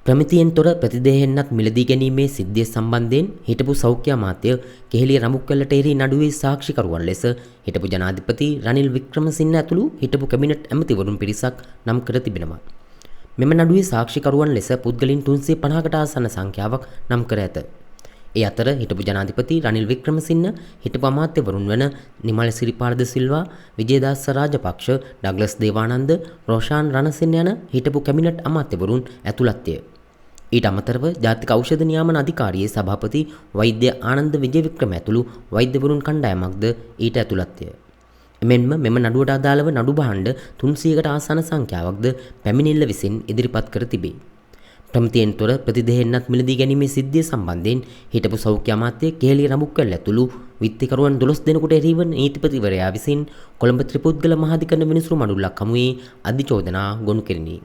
ප්‍රමිතියෙන් තොර ප්‍රතිදේහෙන්නක් මිලදී ගැනීමේ සිද්ධිය සම්බන්ධයෙන් හිටපු සෞඛ්‍ය අමාත්‍ය කෙහෙලිය රඹුක්වැල්ලට එරෙහි නඩුවේ සාක්ෂිකරුවන් ලෙස හිටපු ජනාධිපති රනිල් වික්‍රමසිංහ ඇතුළු හිටපු කැබිනට් ඇමතිවරුන් පිරිසක් නම් කර තිබෙනවා. මෙම නඩුවේ සාක්ෂිකරුවන් ලෙස පුද්ගලින් 350කට ආසන්න සංඛ්‍යාවක් නම් කර ඇත. ඒ අතර හිටපු ජනාධිපති රනිල් වික්‍රමසිංහ, හිටපු අමාත්‍යවරුන් වන නිමල් සිරිපාල ද සිල්වා, විජේදාස රාජපක්ෂ, ඩග්ලස් දේවානන්ද, රෝෂාන් රණසිංහ යන හිටපු කැබිනට් අමාත්‍යවරුන් ඇතුළත්ය. ඊට අමතරව ජාතික ඖෂධ නියාමන අධිකාරියේ සභාපති වෛද්‍ය ආනන්ද විජේවික්‍රම ඇතුළු වෛද්‍යවරුන් කණ්ඩායමක්ද ඊට ඇතුළත්ය. එමෙන්ම මෙම නඩුවට අදාළව නඩු භාණ්ඩ 300කට ආසන්න සංඛ්‍යාවක්ද පැමිණිල්ල විසින් ඉදිරිපත් කර තිබේ. ප්‍රමිතියෙන් තොර ප්‍රතිදේහෙන්නක් මිලදී ගැනීමේ සිද්ධිය සම්බන්ධයෙන් හිටපු සෞඛ්‍ය අමාත්‍ය කෙහෙලිය රඹුක්වැල්ල ඇතුළු විත්තිකරුවන් 12 දෙනෙකුට එරෙහිව නීතිපතිවරයා විසින් කොළඹ ත්‍රිපුද්ගල මහාධිකරණ විනිසුරු මඩුල්ලක් හමුවේ අධිචෝදනා ගොනු කෙරිණි.